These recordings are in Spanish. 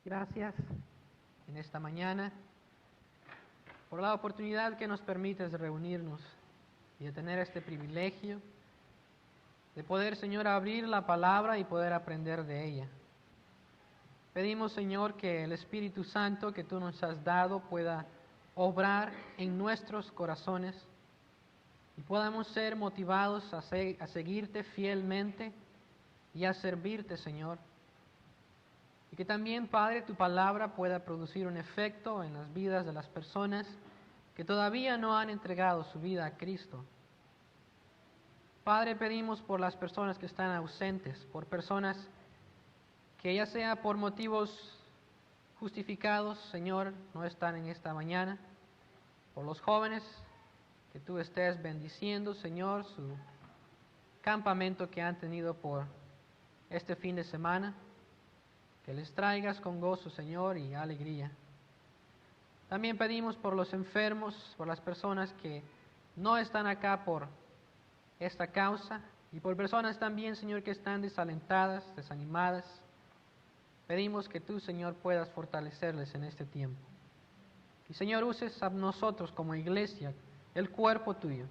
Gracias en esta mañana por la oportunidad que nos permites de reunirnos y de tener este privilegio de poder, Señor, abrir la palabra y poder aprender de ella. Pedimos, Señor, que el Espíritu Santo que tú nos has dado pueda obrar en nuestros corazones y podamos ser motivados a seguirte fielmente y a servirte, Señor. Y que también, Padre, tu palabra pueda producir un efecto en las vidas de las personas que todavía no han entregado su vida a Cristo. Padre, pedimos por las personas que están ausentes, por personas que ya sea por motivos justificados, Señor, no están en esta mañana, por los jóvenes, que tú estés bendiciendo, Señor, su campamento que han tenido por este fin de semana, que les traigas con gozo, Señor, y alegría. También pedimos por los enfermos, por las personas que no están acá por esta causa, y por personas también, Señor, que están desalentadas, desanimadas. Pedimos que tú, Señor, puedas fortalecerles en este tiempo. Y, Señor, uses a nosotros como iglesia, el cuerpo tuyo,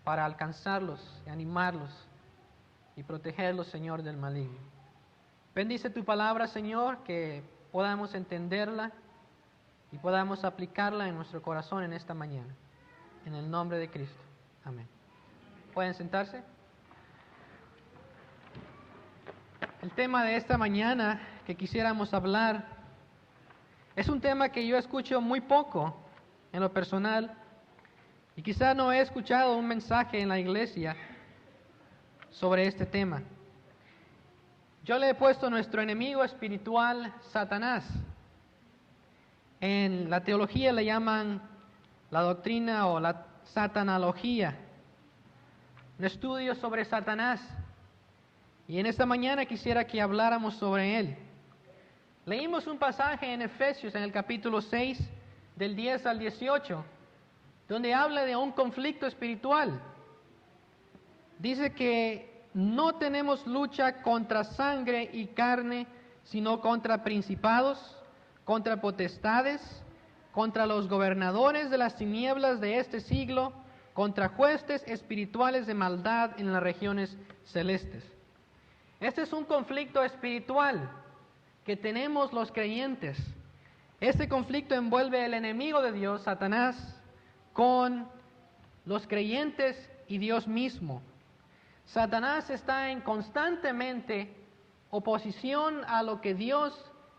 para alcanzarlos, animarlos y protegerlos, Señor, del maligno. Bendice tu palabra, Señor, que podamos entenderla y podamos aplicarla en nuestro corazón en esta mañana. En el nombre de Cristo. Amén. ¿Pueden sentarse? El tema de esta mañana que quisiéramos hablar es un tema que yo escucho muy poco en lo personal y quizá no he escuchado un mensaje en la iglesia sobre este tema. Yo le he puesto nuestro enemigo espiritual, Satanás. En la teología le llaman la doctrina o la satanología, un estudio sobre Satanás. Y en esta mañana quisiera que habláramos sobre él. Leímos un pasaje en Efesios, en el capítulo 6, del 10 al 18, donde habla de un conflicto espiritual. Dice que no tenemos lucha contra sangre y carne, sino contra principados, contra potestades, contra los gobernadores de las tinieblas de este siglo, contra huestes espirituales de maldad en las regiones celestes. Este es un conflicto espiritual que tenemos los creyentes. Este conflicto envuelve el enemigo de Dios, Satanás, con los creyentes y Dios mismo. Satanás está en constantemente oposición a lo que Dios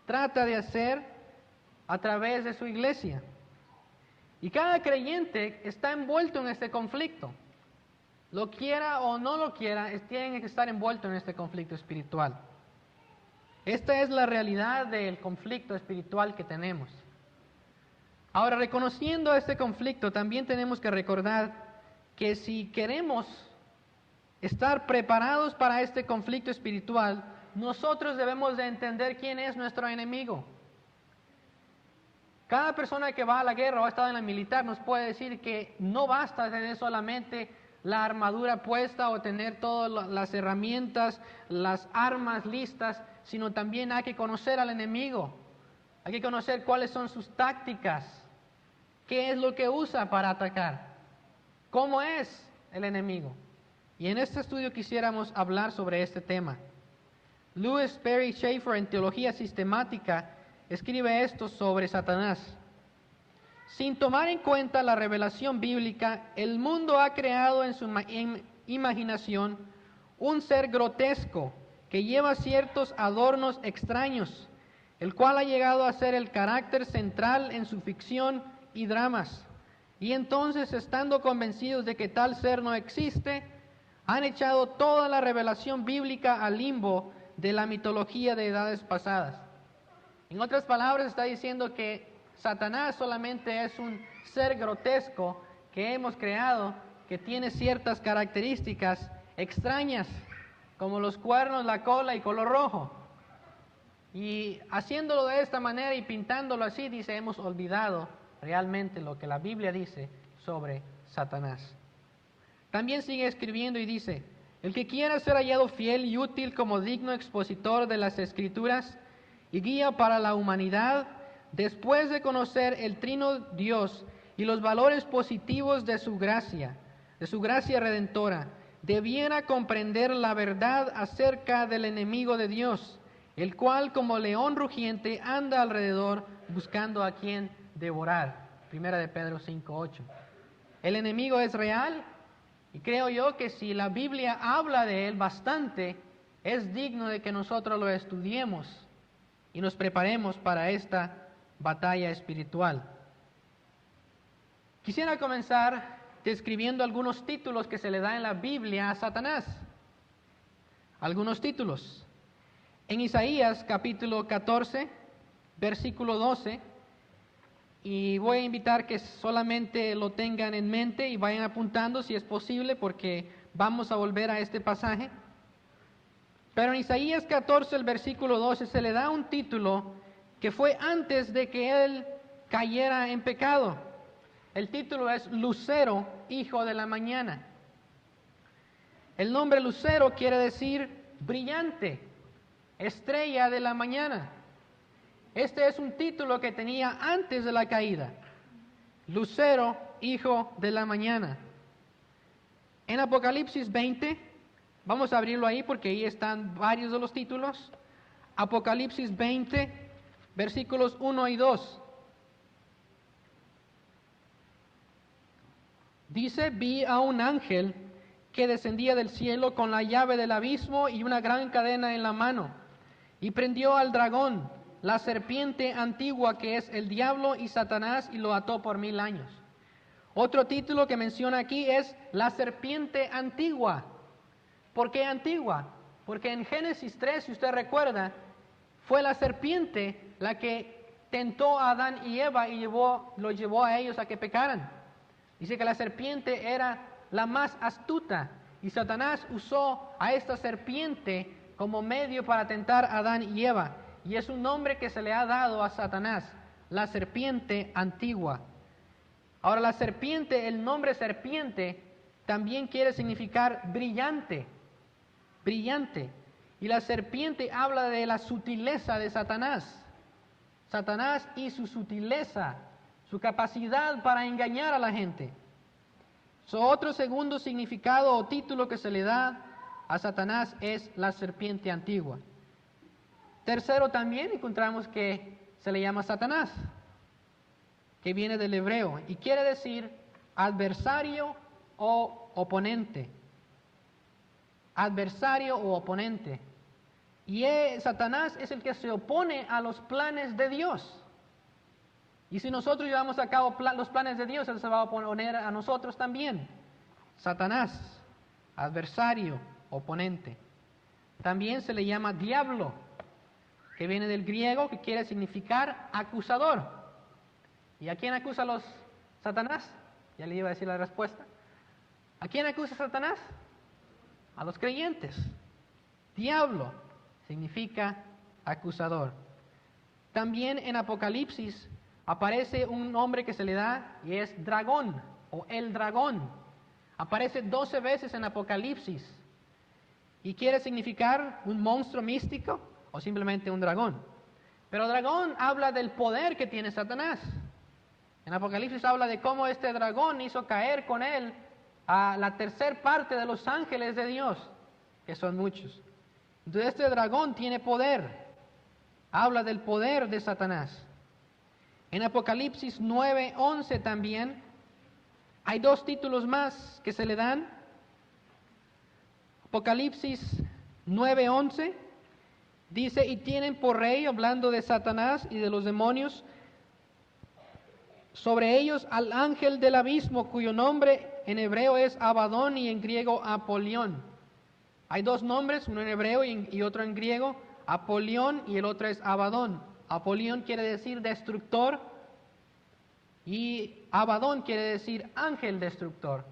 trata de hacer a través de su iglesia. Y cada creyente está envuelto en este conflicto. Lo quiera o no lo quiera, tienen que estar envueltos en este conflicto espiritual. Esta es la realidad del conflicto espiritual que tenemos. Ahora, reconociendo este conflicto, también tenemos que recordar que si queremos estar preparados para este conflicto espiritual, nosotros debemos de entender quién es nuestro enemigo. Cada persona que va a la guerra o ha estado en la militar nos puede decir que no basta tener solamente la armadura puesta o tener todas las herramientas, las armas listas, sino también hay que conocer al enemigo. Hay que conocer cuáles son sus tácticas, qué es lo que usa para atacar, cómo es el enemigo. Y en este estudio quisiéramos hablar sobre este tema. Louis Perry Schaeffer, en Teología Sistemática, escribe esto sobre Satanás. Sin tomar en cuenta la revelación bíblica, el mundo ha creado en su imaginación un ser grotesco que lleva ciertos adornos extraños, el cual ha llegado a ser el carácter central en su ficción y dramas. Y entonces, estando convencidos de que tal ser no existe, han echado toda la revelación bíblica al limbo de la mitología de edades pasadas. En otras palabras, está diciendo que Satanás solamente es un ser grotesco que hemos creado, que tiene ciertas características extrañas, como los cuernos, la cola y color rojo. Y haciéndolo de esta manera y pintándolo así, dice, hemos olvidado realmente lo que la Biblia dice sobre Satanás. También sigue escribiendo y dice, el que quiera ser hallado fiel y útil como digno expositor de las Escrituras, y guía para la humanidad, después de conocer el Trino Dios y los valores positivos de su gracia redentora, debiera comprender la verdad acerca del enemigo de Dios, el cual como león rugiente anda alrededor buscando a quien devorar. Primera de Pedro 5:8. El enemigo es real y creo yo que si la Biblia habla de él bastante, es digno de que nosotros lo estudiemos y nos preparemos para esta batalla espiritual. Quisiera comenzar describiendo algunos títulos que se le da en la Biblia a Satanás. Algunos títulos. En Isaías capítulo 14, versículo 12, y voy a invitar que solamente lo tengan en mente y vayan apuntando si es posible, porque vamos a volver a este pasaje. Pero en Isaías 14, el versículo 12, se le da un título que fue antes de que él cayera en pecado. El título es Lucero, hijo de la mañana. El nombre Lucero quiere decir brillante, estrella de la mañana. Este es un título que tenía antes de la caída. Lucero, hijo de la mañana. En Apocalipsis 20, vamos a abrirlo ahí porque ahí están varios de los títulos. Apocalipsis 20, versículos 1 y 2. Dice, vi a un ángel que descendía del cielo con la llave del abismo y una gran cadena en la mano, y prendió al dragón, la serpiente antigua que es el diablo y Satanás, y lo ató por 1000 años. Otro título que menciona aquí es la serpiente antigua. ¿Por qué antigua? Porque en Génesis 3, si usted recuerda, fue la serpiente la que tentó a Adán y Eva y lo llevó a ellos a que pecaran. Dice que la serpiente era la más astuta y Satanás usó a esta serpiente como medio para tentar a Adán y Eva. Y es un nombre que se le ha dado a Satanás, la serpiente antigua. Ahora la serpiente, el nombre serpiente, también quiere significar brillante, brillante. Y la serpiente habla de la sutileza de Satanás. Satanás y su sutileza, su capacidad para engañar a la gente. Otro segundo significado o título que se le da a Satanás es la serpiente antigua. Tercero, también encontramos que se le llama Satanás, que viene del hebreo y quiere decir adversario o oponente. Adversario o oponente. Y Satanás es el que se opone a los planes de Dios. Y si nosotros llevamos a cabo los planes de Dios, Él se va a oponer a nosotros también. Satanás, adversario, oponente. También se le llama diablo, que viene del griego, que quiere significar acusador. ¿Y a quién acusa los Satanás? Ya le iba a decir la respuesta. ¿A quién acusa Satanás? A los creyentes. Diablo significa acusador. También en Apocalipsis aparece un nombre que se le da y es dragón o el dragón. Aparece 12 veces en Apocalipsis y quiere significar un monstruo místico o simplemente un dragón. Pero dragón habla del poder que tiene Satanás. En Apocalipsis habla de cómo este dragón hizo caer con él a la tercer parte de los ángeles de Dios, que son muchos. Entonces este dragón tiene poder. Habla del poder de Satanás. En Apocalipsis 9:11 también hay dos títulos más que se le dan. Apocalipsis 9:11 dice, y tienen por rey, hablando de Satanás y de los demonios, sobre ellos al ángel del abismo, cuyo nombre en hebreo es Abadón y en griego Apolión. Hay dos nombres, uno en hebreo y otro en griego, Apolión y el otro es Abadón. Apolión quiere decir destructor y Abadón quiere decir ángel destructor.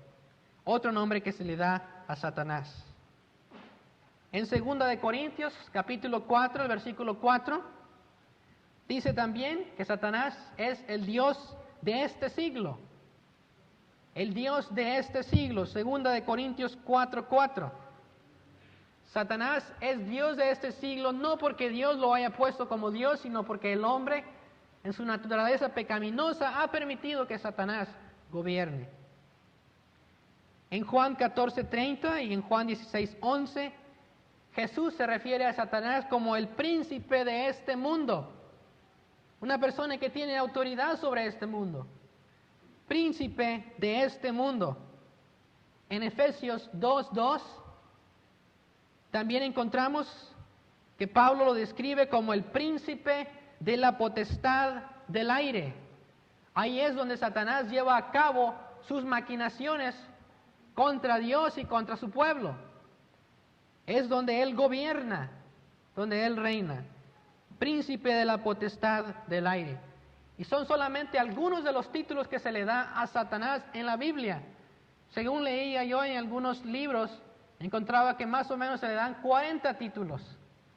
Otro nombre que se le da a Satanás. En 2 de Corintios, capítulo 4, el versículo 4, dice también que Satanás es el Dios de este siglo. El Dios de este siglo, 2 de Corintios 4:4. Satanás es Dios de este siglo, no porque Dios lo haya puesto como Dios, sino porque el hombre, en su naturaleza pecaminosa, ha permitido que Satanás gobierne. En Juan 14:30 y en Juan 16:11, Jesús se refiere a Satanás como el príncipe de este mundo, una persona que tiene autoridad sobre este mundo, príncipe de este mundo. En Efesios 2:2 también encontramos que Pablo lo describe como el príncipe de la potestad del aire. Ahí es donde Satanás lleva a cabo sus maquinaciones contra Dios y contra su pueblo. Es donde él gobierna, donde él reina. Príncipe de la potestad del aire. Y son solamente algunos de los títulos que se le da a Satanás en la Biblia. Según leía yo en algunos libros, encontraba que más o menos se le dan 40 títulos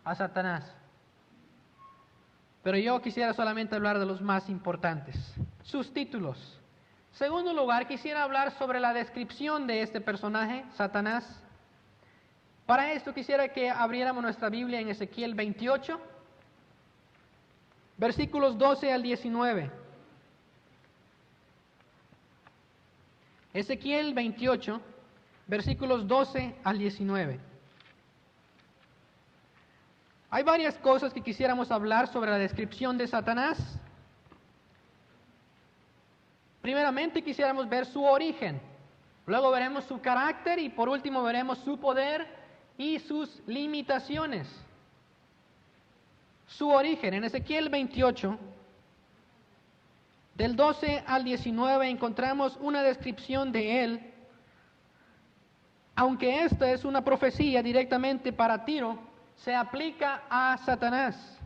a Satanás. Pero yo quisiera solamente hablar de los más importantes. Sus títulos. Segundo lugar, quisiera hablar sobre la descripción de este personaje, Satanás. Para esto quisiera que abriéramos nuestra Biblia en Ezequiel 28, versículos 12 al 19. Ezequiel 28, versículos 12 al 19. Hay varias cosas que quisiéramos hablar sobre la descripción de Satanás. Primeramente quisiéramos ver su origen, luego veremos su carácter y por último veremos su poder y sus limitaciones. Su origen, en Ezequiel 28, del 12 al 19 encontramos una descripción de él, aunque esta es una profecía directamente para Tiro, se aplica a Satanás.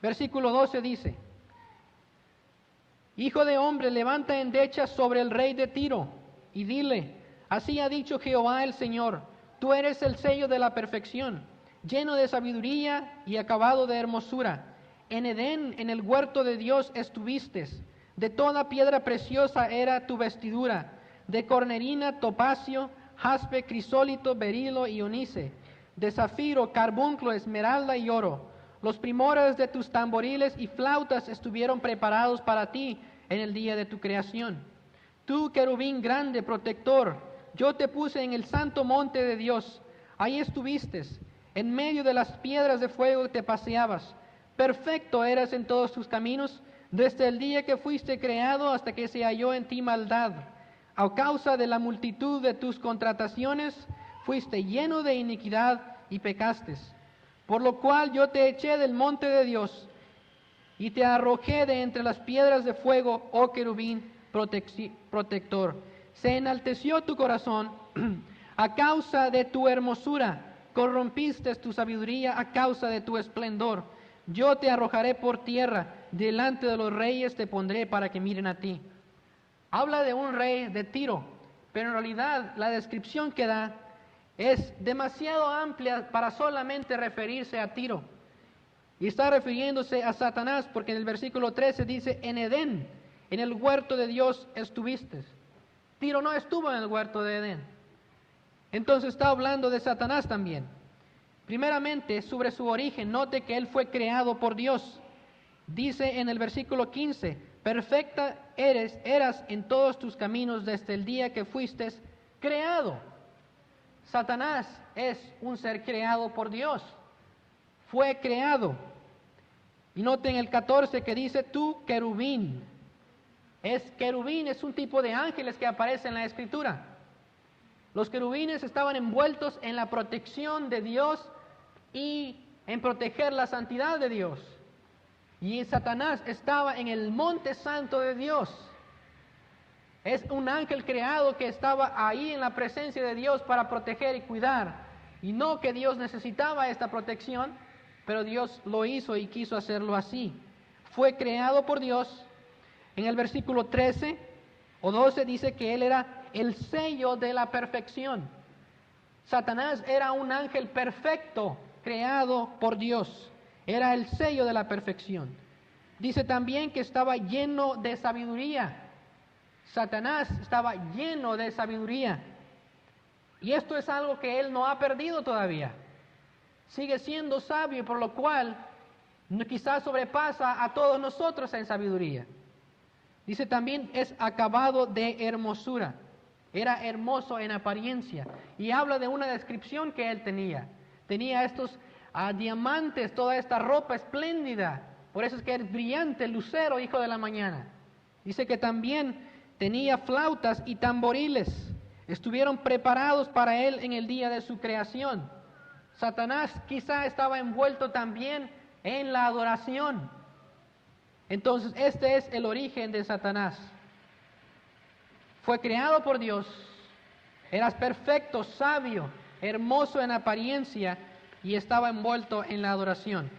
Versículo 12 dice: Hijo de hombre, levanta endecha sobre el rey de Tiro y dile: así ha dicho Jehová el Señor, tú eres el sello de la perfección, lleno de sabiduría y acabado de hermosura. En Edén, en el huerto de Dios estuviste, de toda piedra preciosa era tu vestidura, de cornerina, topacio, jaspe, crisólito, berilo y onice, de zafiro, carbunclo, esmeralda y oro. Los primores de tus tamboriles y flautas estuvieron preparados para ti en el día de tu creación. Tú, querubín grande, protector, yo te puse en el santo monte de Dios. Ahí estuviste, en medio de las piedras de fuego te paseabas. Perfecto eras en todos tus caminos, desde el día que fuiste creado hasta que se halló en ti maldad. A causa de la multitud de tus contrataciones, fuiste lleno de iniquidad y pecaste. Por lo cual yo te eché del monte de Dios y te arrojé de entre las piedras de fuego, oh querubín protector. Se enalteció tu corazón a causa de tu hermosura, corrompiste tu sabiduría a causa de tu esplendor. Yo te arrojaré por tierra, delante de los reyes te pondré para que miren a ti. Habla de un rey de Tiro, pero en realidad la descripción que da es demasiado amplia para solamente referirse a Tiro. Y está refiriéndose a Satanás porque en el versículo 13 dice: en Edén, en el huerto de Dios estuviste. Tiro no estuvo en el huerto de Edén. Entonces está hablando de Satanás también. Primeramente, sobre su origen, note que él fue creado por Dios. Dice en el versículo 15: perfecta eras en todos tus caminos desde el día que fuiste creado. Satanás es un ser creado por Dios. Fue creado. Y noten el 14 que dice: tú, querubín. Querubín es un tipo de ángeles que aparece en la Escritura. Los querubines estaban envueltos en la protección de Dios y en proteger la santidad de Dios. Y Satanás estaba en el monte santo de Dios. Es un ángel creado que estaba ahí en la presencia de Dios para proteger y cuidar. Y no que Dios necesitaba esta protección, pero Dios lo hizo y quiso hacerlo así. Fue creado por Dios. En el versículo 13 o 12 dice que él era el sello de la perfección. Satanás era un ángel perfecto, creado por Dios. Era el sello de la perfección. Dice también que estaba lleno de sabiduría. Satanás estaba lleno de sabiduría. Y esto es algo que él no ha perdido todavía. Sigue siendo sabio, por lo cual quizás sobrepasa a todos nosotros en sabiduría. Dice también es acabado de hermosura. Era hermoso en apariencia. Y habla de una descripción que él tenía. Tenía estos diamantes, toda esta ropa espléndida. Por eso es que es brillante, lucero, hijo de la mañana. Dice que también tenía flautas y tamboriles. Estuvieron preparados para él en el día de su creación. Satanás quizá estaba envuelto también en la adoración. Entonces, este es el origen de Satanás. Fue creado por Dios, eras perfecto, sabio, hermoso en apariencia y estaba envuelto en la adoración.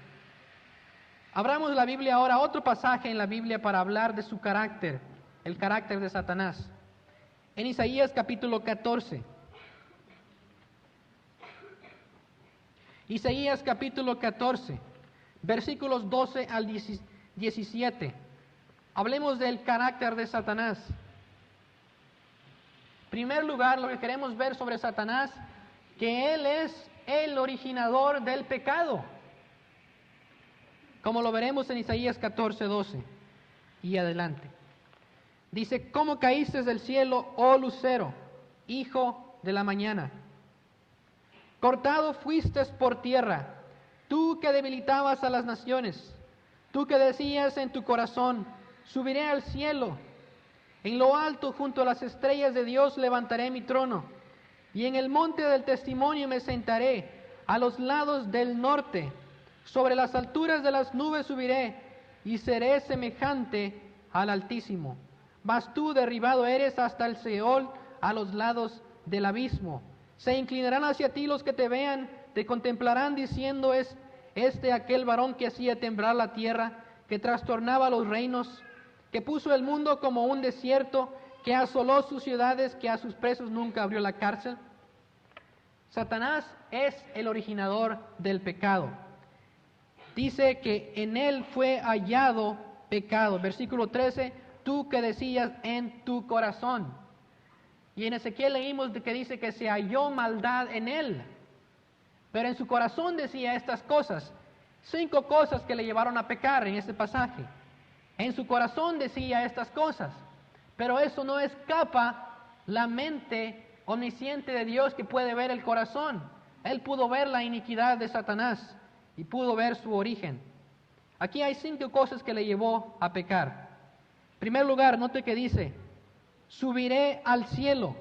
Abramos la Biblia ahora, otro pasaje en la Biblia para hablar de su carácter, el carácter de Satanás. En Isaías capítulo 14. Isaías capítulo 14, versículos 12 al 17. Hablemos del carácter de Satanás. En primer lugar, lo que queremos ver sobre Satanás, que él es el originador del pecado. Como lo veremos en Isaías 14, 12 y adelante. Dice, ¿cómo caíste del cielo, oh lucero, hijo de la mañana? Cortado fuiste por tierra, tú que debilitabas a las naciones, tú que decías en tu corazón, subiré al cielo. En lo alto, junto a las estrellas de Dios, levantaré mi trono, y en el monte del testimonio me sentaré, a los lados del norte. Sobre las alturas de las nubes subiré, y seré semejante al Altísimo. Mas tú derribado eres hasta el Seol, a los lados del abismo. Se inclinarán hacia ti los que te vean, te contemplarán diciendo, es este aquel varón que hacía temblar la tierra, que trastornaba los reinos, que puso el mundo como un desierto, que asoló sus ciudades, que a sus presos nunca abrió la cárcel. Satanás es el originador del pecado. Dice que en él fue hallado pecado. Versículo 13, tú que decías en tu corazón. Y en Ezequiel leímos que dice que se halló maldad en él. Pero en su corazón decía estas cosas. 5 cosas que le llevaron a pecar en este pasaje. En su corazón decía estas cosas, pero eso no escapa la mente omnisciente de Dios que puede ver el corazón. Él pudo ver la iniquidad de Satanás y pudo ver su origen. Aquí hay 5 cosas que le llevó a pecar. En primer lugar, note que dice, subiré al cielo.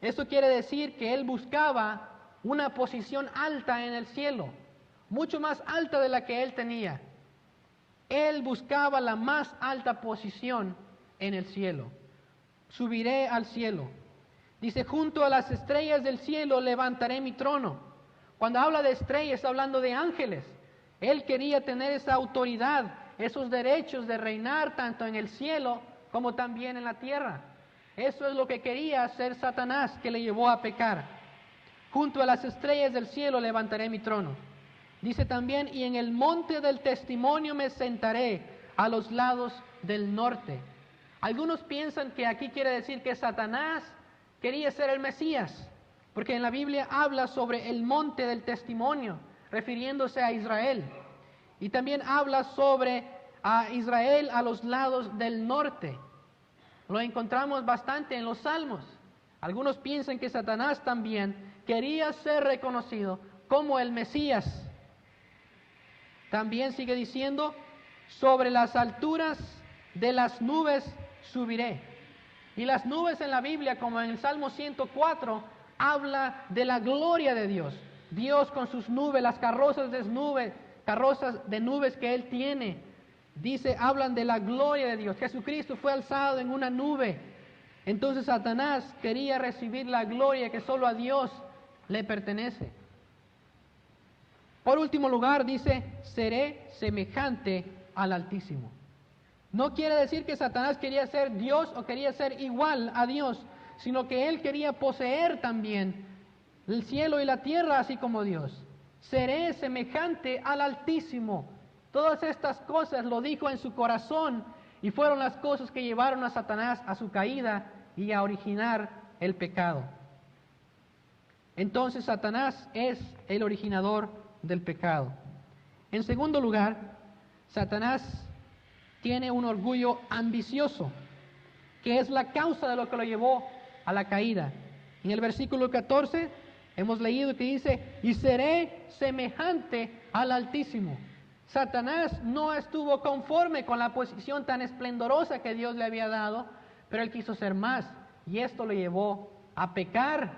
Esto quiere decir que él buscaba una posición alta en el cielo, mucho más alta de la que él tenía. Él buscaba la más alta posición en el cielo. Subiré al cielo. Dice, junto a las estrellas del cielo levantaré mi trono. Cuando habla de estrellas, está hablando de ángeles. Él quería tener esa autoridad, esos derechos de reinar tanto en el cielo como también en la tierra. Eso es lo que quería hacer Satanás, que le llevó a pecar. Junto a las estrellas del cielo levantaré mi trono. Dice también, y en el monte del testimonio me sentaré, a los lados del norte. Algunos piensan que aquí quiere decir que Satanás quería ser el Mesías, porque en la Biblia habla sobre el monte del testimonio, refiriéndose a Israel. Y también habla sobre a Israel a los lados del norte. Lo encontramos bastante en los Salmos. Algunos piensan que Satanás también quería ser reconocido como el Mesías. También sigue diciendo, sobre las alturas de las nubes subiré. Y las nubes en la Biblia, como en el Salmo 104, habla de la gloria de Dios. Dios con sus nubes, las carrozas de nubes que Él tiene. Dice, hablan de la gloria de Dios. Jesucristo fue alzado en una nube. Entonces Satanás quería recibir la gloria que solo a Dios le pertenece. Por último lugar, dice, seré semejante al Altísimo. No quiere decir que Satanás quería ser Dios o quería ser igual a Dios, sino que él quería poseer también el cielo y la tierra, así como Dios. Seré semejante al Altísimo. Todas estas cosas lo dijo en su corazón y fueron las cosas que llevaron a Satanás a su caída y a originar el pecado. entonces Satanás es el originador del pecado. En segundo lugar, Satanás tiene un orgullo ambicioso, que es la causa de lo que lo llevó a la caída. En el versículo 14 hemos leído que dice, y seré semejante al Altísimo. Satanás no estuvo conforme con la posición tan esplendorosa que Dios le había dado, pero él quiso ser más, y esto lo llevó a pecar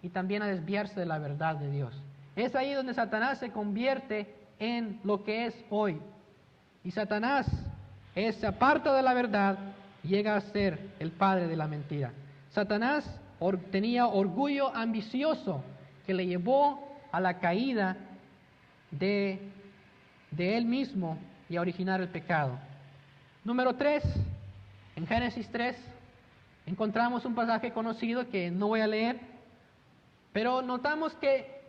y también a desviarse de la verdad de Dios. Es ahí donde Satanás se convierte en lo que es hoy. Y Satanás se aparta de la verdad y llega a ser el padre de la mentira. Satanás tenía orgullo ambicioso que le llevó a la caída de él mismo y a originar el pecado. Número 3, en Génesis 3, encontramos un pasaje conocido que no voy a leer, pero notamos que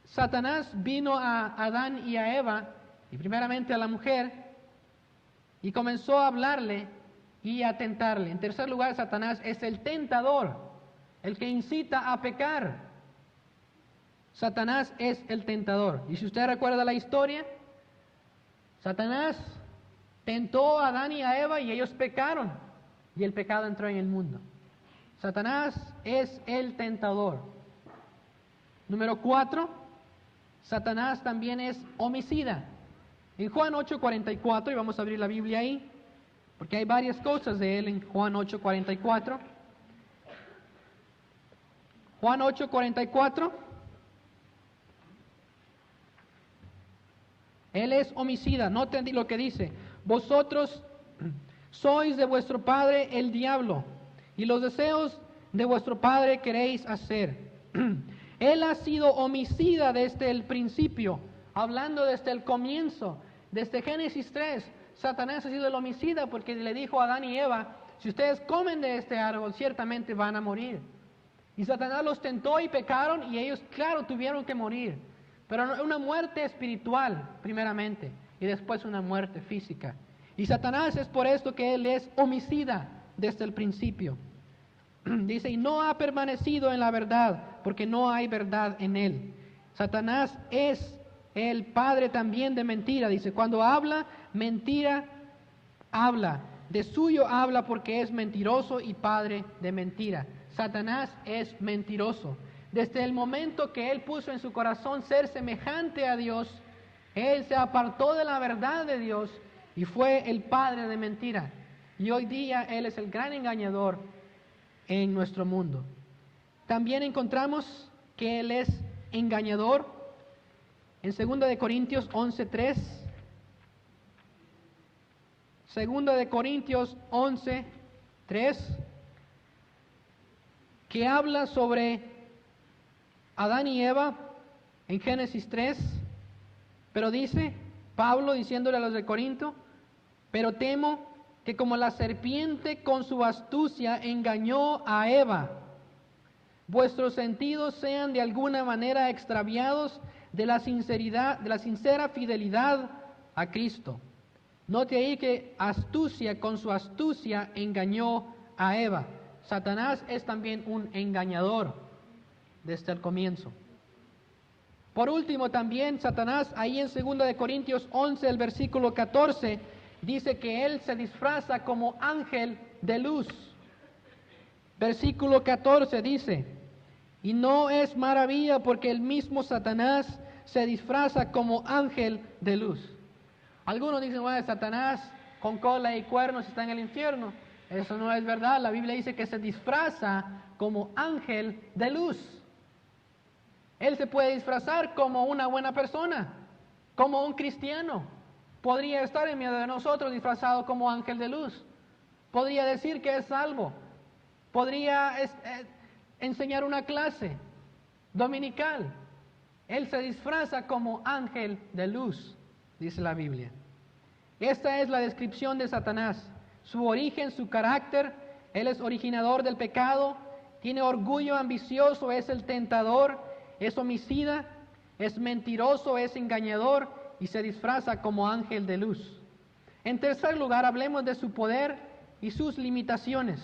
Satanás vino a Adán y a Eva, y primeramente a la mujer, y comenzó a hablarle y a tentarle. En tercer lugar, Satanás es el tentador, el que incita a pecar. Satanás es el tentador. Y si usted recuerda la historia, Satanás tentó a Adán y a Eva y ellos pecaron, y el pecado entró en el mundo. Satanás es el tentador. Número 4, Satanás también es homicida. En Juan 8:44, y vamos a abrir la Biblia ahí, porque hay varias cosas de él en Juan 8:44. Juan 8:44. Él es homicida. Noten lo que dice. Vosotros sois de vuestro padre el diablo, y los deseos de vuestro padre queréis hacer. Él ha sido homicida desde el principio, hablando desde el comienzo, desde Génesis 3. Satanás ha sido el homicida porque le dijo a Adán y Eva, si ustedes comen de este árbol, ciertamente van a morir. Y Satanás los tentó y pecaron, y ellos, claro, tuvieron que morir. Pero una muerte espiritual, primeramente, y después una muerte física. Y Satanás es por esto que él es homicida desde el principio. Dice, y no ha permanecido en la verdad, porque no hay verdad en él. Satanás es el padre también de mentira. Dice, cuando habla, mentira habla. De suyo habla porque es mentiroso y padre de mentira. Satanás es mentiroso. Desde el momento que él puso en su corazón ser semejante a Dios, él se apartó de la verdad de Dios y fue el padre de mentira. Y hoy día él es el gran engañador en nuestro mundo. También encontramos que él es engañador en 2 de Corintios 11:3. 2 de Corintios 11:3, que habla sobre Adán y Eva en Génesis 3, pero dice, Pablo diciéndole a los de Corinto, pero temo que como la serpiente con su astucia engañó a Eva, vuestros sentidos sean de alguna manera extraviados de la sinceridad, de la sincera fidelidad a Cristo. Note ahí que astucia con su astucia engañó a Eva. Satanás es también un engañador desde el comienzo. Por último, también Satanás, ahí en 2 de Corintios 11, el versículo 14, dice que él se disfraza como ángel de luz. Versículo 14 dice, y no es maravilla porque el mismo Satanás se disfraza como ángel de luz. Algunos dicen, bueno, Satanás con cola y cuernos está en el infierno. Eso no es verdad. La Biblia dice que se disfraza como ángel de luz. Él se puede disfrazar como una buena persona, como un cristiano. Podría estar en medio de nosotros disfrazado como ángel de luz. Podría decir que es salvo. Podría enseñar una clase dominical. Él se disfraza como ángel de luz, dice la Biblia. Esta es la descripción de Satanás. Su origen, su carácter. Él es originador del pecado. Tiene orgullo ambicioso, es el tentador, es homicida, es mentiroso, es engañador y se disfraza como ángel de luz. En tercer lugar, hablemos de su poder y sus limitaciones.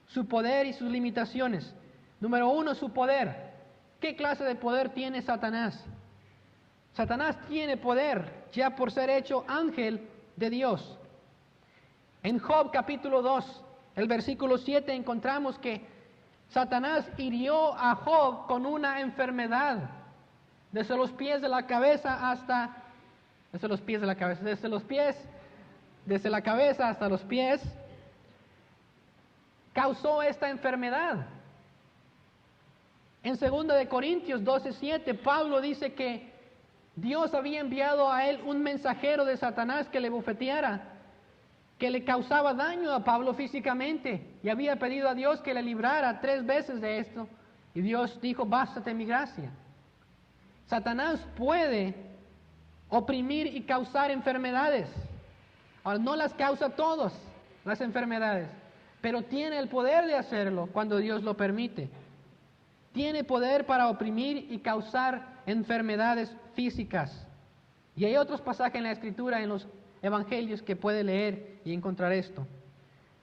Su poder y sus limitaciones. Número 1, su poder. ¿Qué clase de poder tiene Satanás? Satanás tiene poder ya por ser hecho ángel de Dios. En Job capítulo 2, el versículo 7, encontramos que Satanás hirió a Job con una enfermedad, desde los pies de la cabeza hasta, desde la cabeza hasta los pies, causó esta enfermedad. En 2 de Corintios 12:7, Pablo dice que Dios había enviado a él un mensajero de Satanás que le bofeteara, que le causaba daño a Pablo físicamente, y había pedido a Dios que le librara 3 veces de esto, y Dios dijo: bástate mi gracia. Satanás puede oprimir y causar enfermedades. Ahora, no las causa todas las enfermedades, pero tiene el poder de hacerlo cuando Dios lo permite. Tiene poder para oprimir y causar enfermedades físicas. Y hay otros pasajes en la Escritura, en los Evangelios, que puede leer y encontrar esto.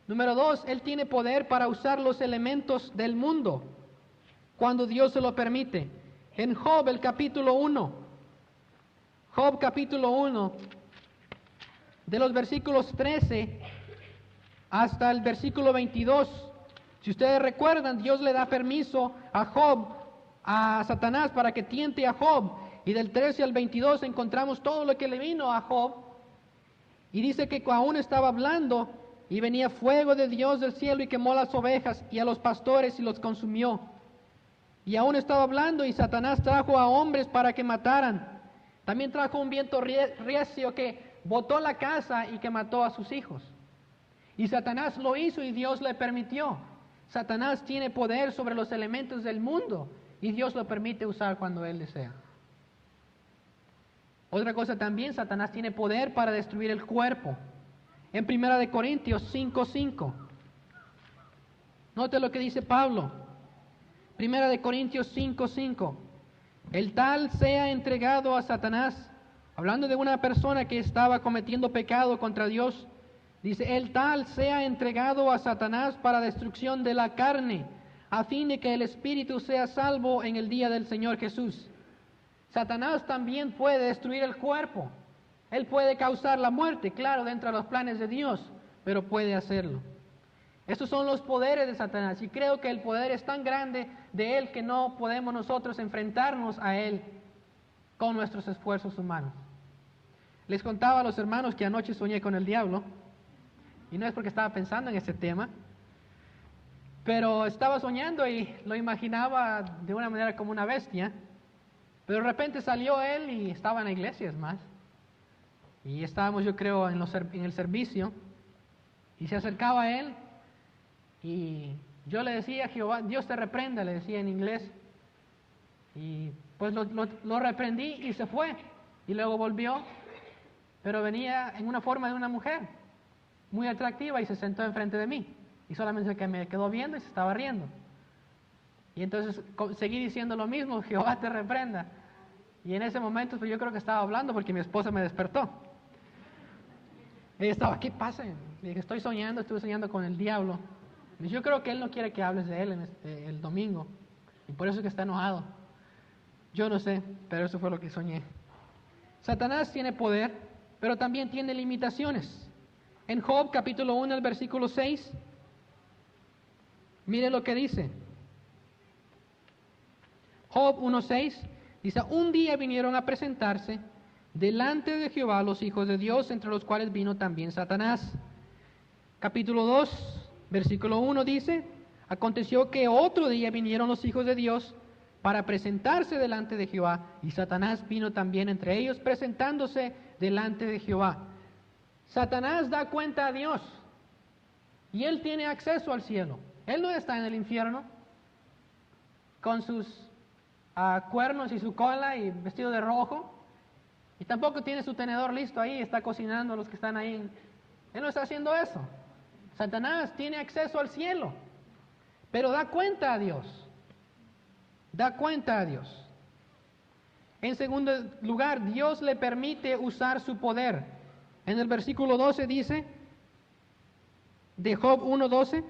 Número 2, Él tiene poder para usar los elementos del mundo cuando Dios se lo permite. En Job, el capítulo 1, Job capítulo 1, de los versículos 13 hasta el versículo 22, si ustedes recuerdan, Dios le da permiso a Job, a Satanás, para que tiente a Job, y del 13 al 22 encontramos todo lo que le vino a Job, y dice que aún estaba hablando, y venía fuego de Dios del cielo y quemó las ovejas y a los pastores y los consumió. Y aún estaba hablando, y Satanás trajo a hombres para que mataran. También trajo un viento recio que botó la casa y que mató a sus hijos. Y Satanás lo hizo y Dios le permitió. Satanás tiene poder sobre los elementos del mundo y Dios lo permite usar cuando Él desea. Otra cosa también, Satanás tiene poder para destruir el cuerpo. En 1 Corintios 5:5, note lo que dice Pablo. 1 Corintios 5:5, el tal sea entregado a Satanás, hablando de una persona que estaba cometiendo pecado contra Dios. Dice: el tal sea entregado a Satanás para destrucción de la carne, a fin de que el espíritu sea salvo en el día del Señor Jesús. Satanás también puede destruir el cuerpo. Él puede causar la muerte, claro, dentro de los planes de Dios, pero puede hacerlo. Estos son los poderes de Satanás, y creo que el poder es tan grande de él que no podemos nosotros enfrentarnos a él con nuestros esfuerzos humanos. Les contaba a los hermanos que anoche soñé con el diablo, y no es porque estaba pensando en este tema, pero estaba soñando y lo imaginaba de una manera como una bestia, pero de repente salió él y estaba en la iglesia, es más, y estábamos, yo creo, en el servicio, y se acercaba a él, y yo le decía: Jehová, Dios te reprenda, le decía en inglés, y pues lo reprendí y se fue, y luego volvió, pero venía en una forma de una mujer, muy atractiva, y se sentó enfrente de mí, y solamente que me quedó viendo y se estaba riendo. Y entonces seguí diciendo lo mismo: Jehová te reprenda. Y en ese momento pues yo creo que estaba hablando porque mi esposa me despertó. Ella estaba: ¿qué pasa? Le dije: estuve soñando con el diablo. Y yo creo que él no quiere que hables de él el domingo, y por eso es que está enojado. Yo no sé, pero eso fue lo que soñé. Satanás tiene poder, pero también tiene limitaciones. En Job capítulo 1, el versículo 6, mire lo que dice. Job 1:6 dice: un día vinieron a presentarse delante de Jehová los hijos de Dios, entre los cuales vino también Satanás. Capítulo 2, versículo 1 dice: aconteció que otro día vinieron los hijos de Dios para presentarse delante de Jehová, y Satanás vino también entre ellos, presentándose delante de Jehová. Satanás da cuenta a Dios, y él tiene acceso al cielo. Él no está en el infierno con sus cuernos y su cola y vestido de rojo, y tampoco tiene su tenedor listo ahí, está cocinando a los que están ahí. Él no está haciendo eso. Satanás tiene acceso al cielo, pero da cuenta a Dios. Da cuenta a Dios. En segundo lugar, Dios le permite usar su poder. En el versículo 12 dice, de Job 1:12,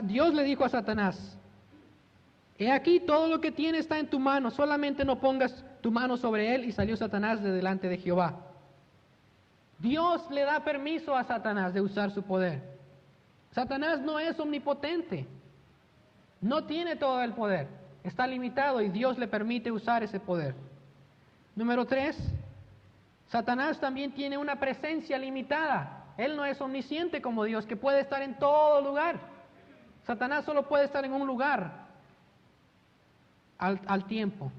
Dios le dijo a Satanás: He aquí, todo lo que tiene está en tu mano, solamente no pongas tu mano sobre él. Y salió Satanás de delante de Jehová. Dios le da permiso a Satanás de usar su poder. Satanás no es omnipotente, no tiene todo el poder, está limitado y Dios le permite usar ese poder. Número 3, Satanás también tiene una presencia limitada. Él no es omnisciente como Dios, que puede estar en todo lugar. Satanás solo puede estar en un lugar al tiempo.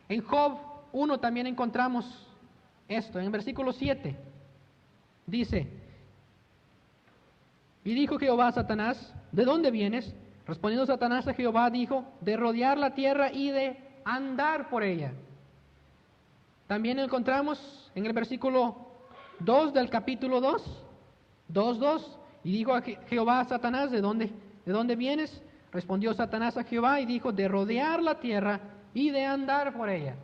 En Job 1 también encontramos esto, en el versículo 7. Dice: y dijo Jehová a Satanás, ¿de dónde vienes? Respondiendo Satanás a Jehová, dijo: de rodear la tierra y de andar por ella. También encontramos en el versículo 2 del capítulo 2, y dijo a Jehová a Satanás, ¿de dónde vienes? Respondió Satanás a Jehová y dijo: de rodear la tierra y de andar por ella.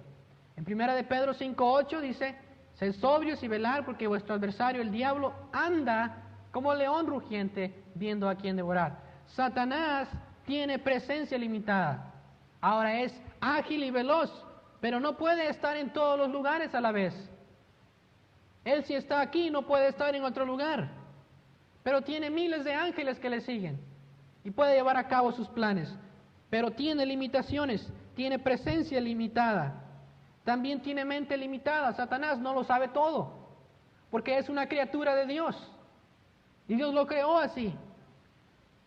En 1 de Pedro 5:8 dice: sed sobrios y velar, porque vuestro adversario el diablo anda como león rugiente, viendo a quien devorar. Satanás tiene presencia limitada. Ahora es ágil y veloz, pero no puede estar en todos los lugares a la vez. Él, si está aquí, no puede estar en otro lugar, pero tiene miles de ángeles que le siguen y puede llevar a cabo sus planes, pero tiene limitaciones, tiene presencia limitada. También tiene mente limitada. Satanás no lo sabe todo, porque es una criatura de Dios y Dios lo creó así.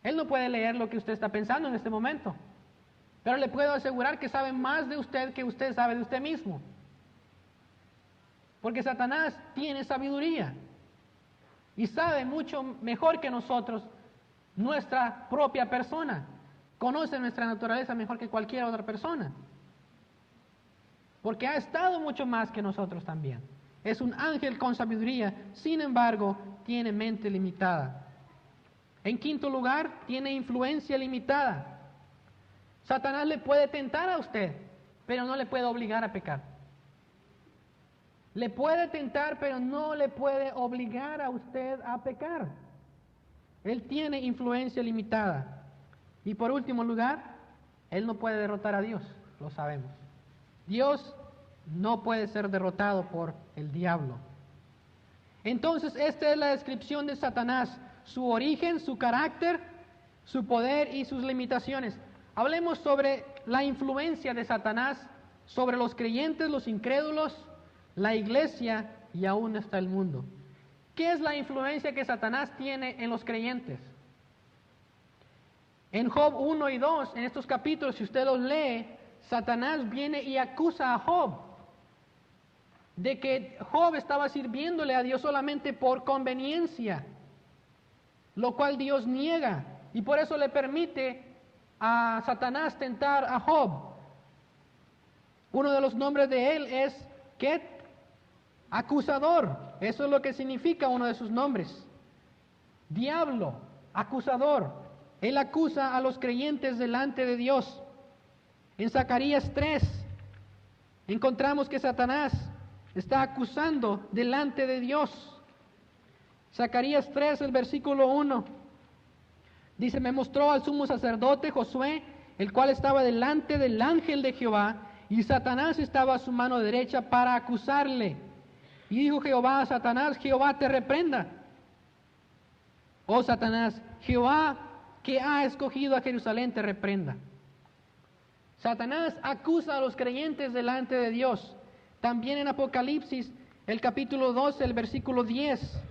Él no puede leer lo que usted está pensando en este momento, pero le puedo asegurar que sabe más de usted que usted sabe de usted mismo, porque Satanás tiene sabiduría y sabe mucho mejor que nosotros nuestra propia persona, conoce nuestra naturaleza mejor que cualquier otra persona, porque ha estado mucho más que nosotros también. Es un ángel con sabiduría, sin embargo, tiene mente limitada. En quinto lugar, tiene influencia limitada. Satanás le puede tentar a usted, pero no le puede obligar a pecar. Le puede tentar, pero no le puede obligar a usted a pecar. Él tiene influencia limitada. Y por último lugar, él no puede derrotar a Dios, lo sabemos. Dios no puede ser derrotado por el diablo. Entonces, esta es la descripción de Satanás: su origen, su carácter, su poder y sus limitaciones. Hablemos sobre la influencia de Satanás sobre los creyentes, los incrédulos, la iglesia y aún hasta el mundo. ¿Qué es la influencia que Satanás tiene en los creyentes? En Job 1 y 2, en estos capítulos, si usted los lee, Satanás viene y acusa a Job de que Job estaba sirviéndole a Dios solamente por conveniencia, lo cual Dios niega, y por eso le permite a Satanás tentar a Job. Uno de los nombres de él es Ket, acusador. Eso es lo que significa uno de sus nombres. Diablo, acusador. Él acusa a los creyentes delante de Dios. En Zacarías 3 encontramos que Satanás está acusando delante de Dios. Zacarías 3, el versículo 1, dice: me mostró al sumo sacerdote Josué, el cual estaba delante del ángel de Jehová, y Satanás estaba a su mano derecha para acusarle. Y dijo Jehová a Satanás: Jehová te reprenda, oh Satanás, Jehová que ha escogido a Jerusalén te reprenda. Satanás acusa a los creyentes delante de Dios. También en Apocalipsis, el capítulo 12, el versículo 10.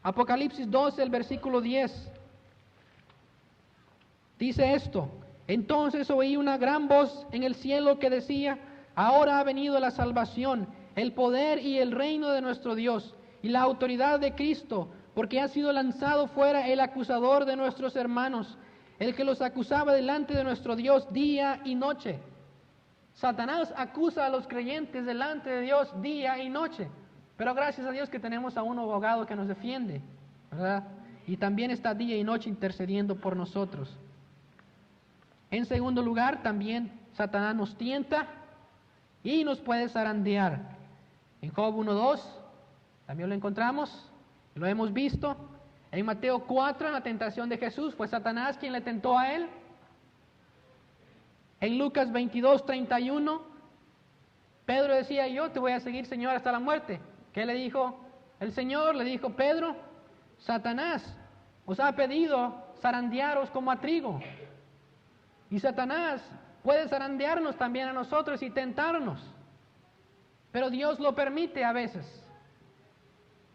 Apocalipsis 12, el versículo 10. Dice esto: entonces oí una gran voz en el cielo que decía: ahora ha venido la salvación, el poder y el reino de nuestro Dios y la autoridad de Cristo, porque ha sido lanzado fuera el acusador de nuestros hermanos, el que los acusaba delante de nuestro Dios día y noche. Satanás acusa a los creyentes delante de Dios día y noche, pero gracias a Dios que tenemos a un abogado que nos defiende, ¿verdad? Y también está día y noche intercediendo por nosotros. En segundo lugar, también Satanás nos tienta y nos puede zarandear. En Job 1:2 también lo encontramos, lo hemos visto. En Mateo 4, en la tentación de Jesús, fue Satanás quien le tentó a él. En Lucas 22:31, Pedro decía, yo te voy a seguir, Señor, hasta la muerte. ¿Qué le dijo el Señor? Le dijo, Pedro, Satanás os ha pedido zarandearos como a trigo. Y Satanás puede zarandearnos también a nosotros y tentarnos. Pero Dios lo permite a veces.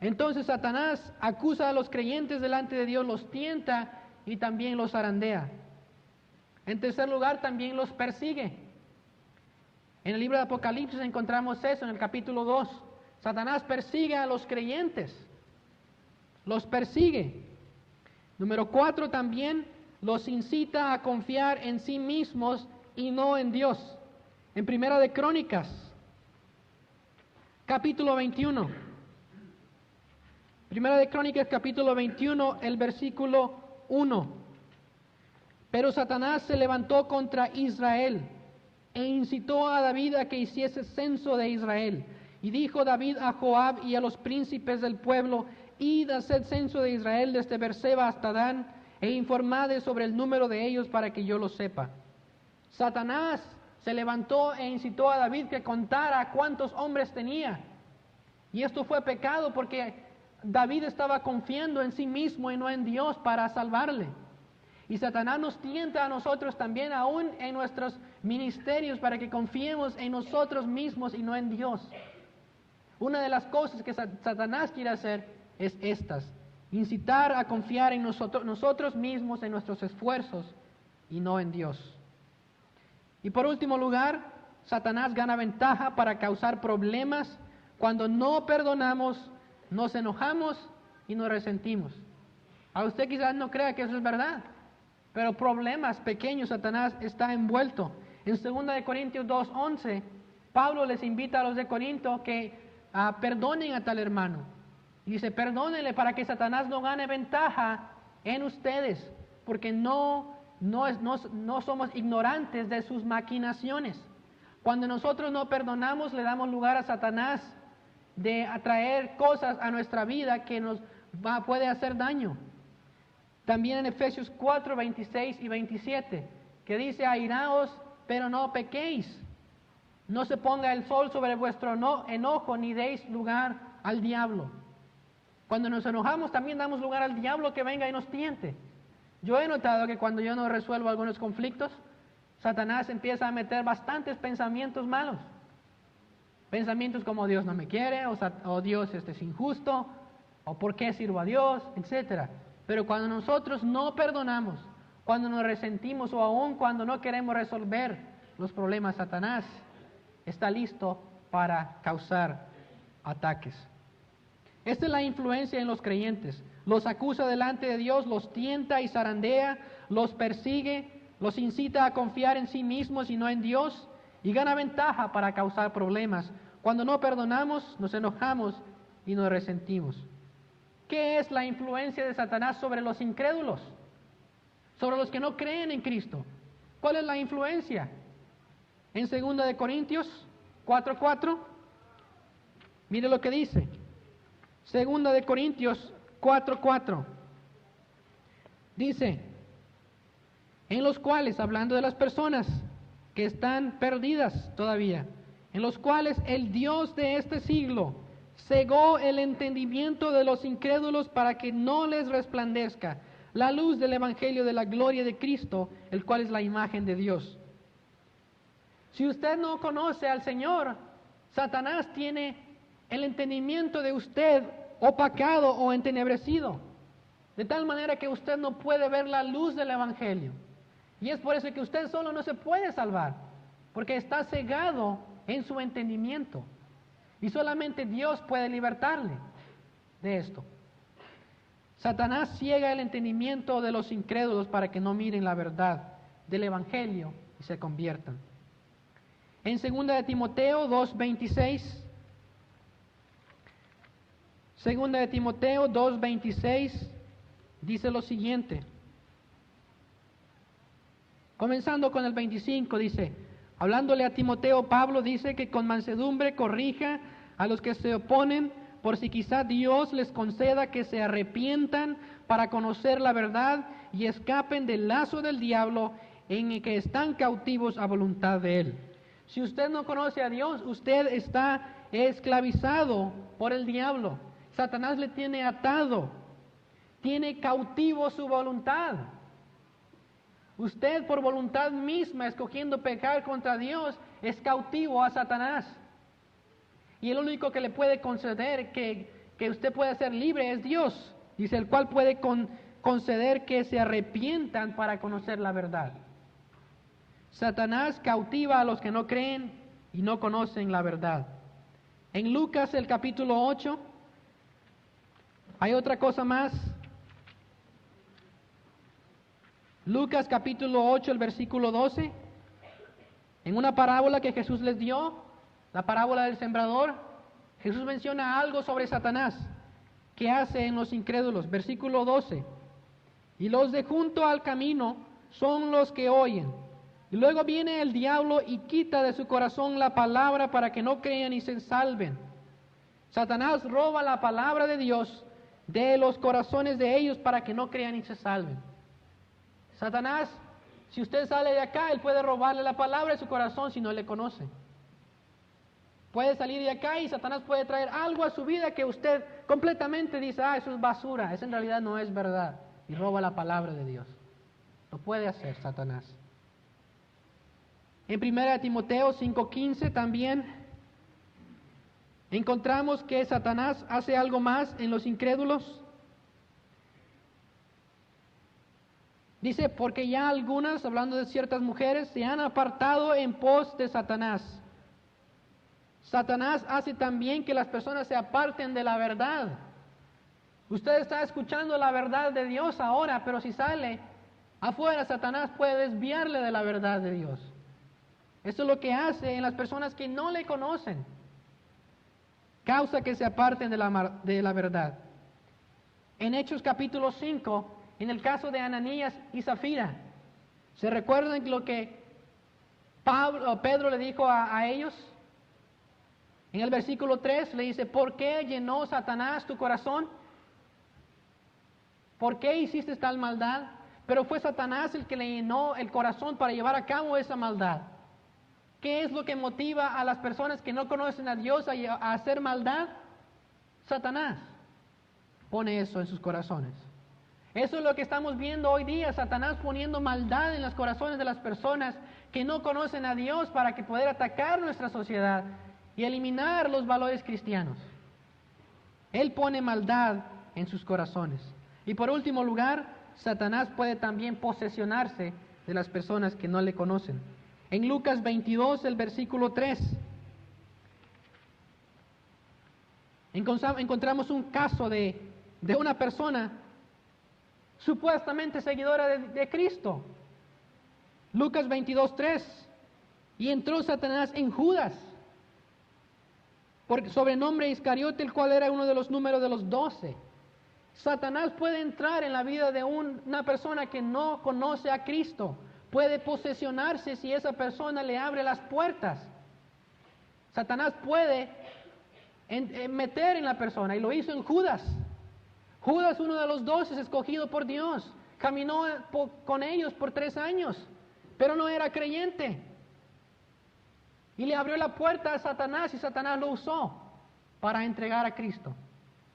Entonces Satanás acusa a los creyentes delante de Dios, los tienta y también los zarandea. En tercer lugar, también los persigue. En el libro de Apocalipsis encontramos eso en el capítulo 2. Satanás persigue a los creyentes. Los persigue. Número 4, también los incita a confiar en sí mismos y no en Dios. En Primera de Crónicas, capítulo 21. Primera de Crónicas, capítulo 21, el versículo 1. Pero Satanás se levantó contra Israel e incitó a David a que hiciese censo de Israel. Y dijo David a Joab y a los príncipes del pueblo, id a hacer censo de Israel desde Beerseba hasta Dan, e informade sobre el número de ellos para que yo lo sepa. Satanás se levantó e incitó a David que contara cuántos hombres tenía. Y esto fue pecado porque David estaba confiando en sí mismo y no en Dios para salvarle. Y Satanás nos tienta a nosotros también, aún en nuestros ministerios, para que confiemos en nosotros mismos y no en Dios. Una de las cosas que Satanás quiere hacer es estas: incitar a confiar en nosotros mismos, en nuestros esfuerzos y no en Dios. Y por último lugar, Satanás gana ventaja para causar problemas cuando no perdonamos, nos enojamos y nos resentimos. A usted quizás no crea que eso es verdad, pero problemas pequeños Satanás está envuelto. En 2 de Corintios 2:11, Pablo les invita a los de Corinto que perdonen a tal hermano. Y dice, perdónenle para que Satanás no gane ventaja en ustedes, porque no somos ignorantes de sus maquinaciones. Cuando nosotros no perdonamos, le damos lugar a Satanás de atraer cosas a nuestra vida que nos puede hacer daño. También en Efesios 4:26 y 27, que dice, airaos, pero no pequéis. No se ponga el sol sobre vuestro enojo, ni deis lugar al diablo. Cuando nos enojamos, también damos lugar al diablo que venga y nos tiente. Yo he notado que cuando yo no resuelvo algunos conflictos, Satanás empieza a meter bastantes pensamientos malos. Pensamientos como Dios no me quiere, o Dios es injusto, o por qué sirvo a Dios, etcétera. Pero cuando nosotros no perdonamos, cuando nos resentimos o aún cuando no queremos resolver los problemas, Satanás está listo para causar ataques. Esta es la influencia en los creyentes. Los acusa delante de Dios, los tienta y zarandea, los persigue, los incita a confiar en sí mismos y no en Dios, y gana ventaja para causar problemas. Cuando no perdonamos, nos enojamos y nos resentimos. ¿Qué es la influencia de Satanás sobre los incrédulos? Sobre los que no creen en Cristo. ¿Cuál es la influencia? En 2 de Corintios 4:4, mire lo que dice. 2 de Corintios 4:4. Dice, en los cuales, hablando de las personas que están perdidas todavía, en los cuales el Dios de este siglo cegó el entendimiento de los incrédulos para que no les resplandezca la luz del evangelio de la gloria de Cristo, el cual es la imagen de Dios. Si usted no conoce al Señor, Satanás tiene el entendimiento de usted opacado o entenebrecido, de tal manera que usted no puede ver la luz del evangelio. Y es por eso que usted solo no se puede salvar, porque está cegado en su entendimiento. Y solamente Dios puede libertarle de esto. Satanás ciega el entendimiento de los incrédulos para que no miren la verdad del evangelio y se conviertan. En 2 de Timoteo 2:26, 2 de Timoteo 2:26 dice lo siguiente. Comenzando con el 25, dice, hablándole a Timoteo, Pablo dice que con mansedumbre corrija a los que se oponen, por si quizá Dios les conceda que se arrepientan para conocer la verdad y escapen del lazo del diablo en el que están cautivos a voluntad de Él. Si usted no conoce a Dios, usted está esclavizado por el diablo. Satanás le tiene atado, tiene cautivo su voluntad. Usted por voluntad misma, escogiendo pecar contra Dios, es cautivo a Satanás. Y el único que le puede conceder que usted pueda ser libre es Dios. Dice, el cual puede conceder que se arrepientan para conocer la verdad. Satanás cautiva a los que no creen y no conocen la verdad. En Lucas el capítulo 8, hay otra cosa más. Lucas capítulo 8, el versículo 12. En una parábola que Jesús les dio, la parábola del sembrador, Jesús menciona algo sobre Satanás que hace en los incrédulos. Versículo 12. Y los de junto al camino son los que oyen. Y luego viene el diablo y quita de su corazón la palabra para que no crean y se salven. Satanás roba la palabra de Dios de los corazones de ellos para que no crean y se salven. Satanás, si usted sale de acá, él puede robarle la palabra de su corazón si no le conoce. Puede salir de acá y Satanás puede traer algo a su vida que usted completamente dice, eso es basura, eso en realidad no es verdad, y roba la palabra de Dios. Lo puede hacer Satanás. En 1 Timoteo 5:15 también encontramos que Satanás hace algo más en los incrédulos. Dice, porque ya algunas, hablando de ciertas mujeres, se han apartado en pos de Satanás. Satanás hace también que las personas se aparten de la verdad. Usted está escuchando la verdad de Dios ahora, pero si sale afuera, Satanás puede desviarle de la verdad de Dios. Eso es lo que hace en las personas que no le conocen. Causa que se aparten de la verdad. En Hechos capítulo 5, en el caso de Ananías y Zafira, ¿se recuerdan lo que Pedro le dijo a ellos? En el versículo 3 le dice, ¿por qué llenó Satanás tu corazón? ¿Por qué hiciste tal maldad? Pero fue Satanás el que le llenó el corazón para llevar a cabo esa maldad. ¿Qué es lo que motiva a las personas que no conocen a Dios a hacer maldad? Satanás pone eso en sus corazones. Eso es lo que estamos viendo hoy día, Satanás poniendo maldad en los corazones de las personas que no conocen a Dios para que poder atacar nuestra sociedad y eliminar los valores cristianos. Él pone maldad en sus corazones. Y por último lugar, Satanás puede también posesionarse de las personas que no le conocen. En Lucas 22, el versículo 3, encontramos un caso de una persona supuestamente seguidora de Cristo. Lucas 22, 3. Y entró Satanás en Judas, por sobrenombre Iscariote, el cual era uno de los números de los 12. Satanás puede entrar en la vida de una persona que no conoce a Cristo. Puede posesionarse si esa persona le abre las puertas. Satanás puede meter en la persona, y lo hizo en Judas. Judas, uno de los 12 escogido por Dios, caminó con ellos por 3 años, pero no era creyente. Y le abrió la puerta a Satanás y Satanás lo usó para entregar a Cristo.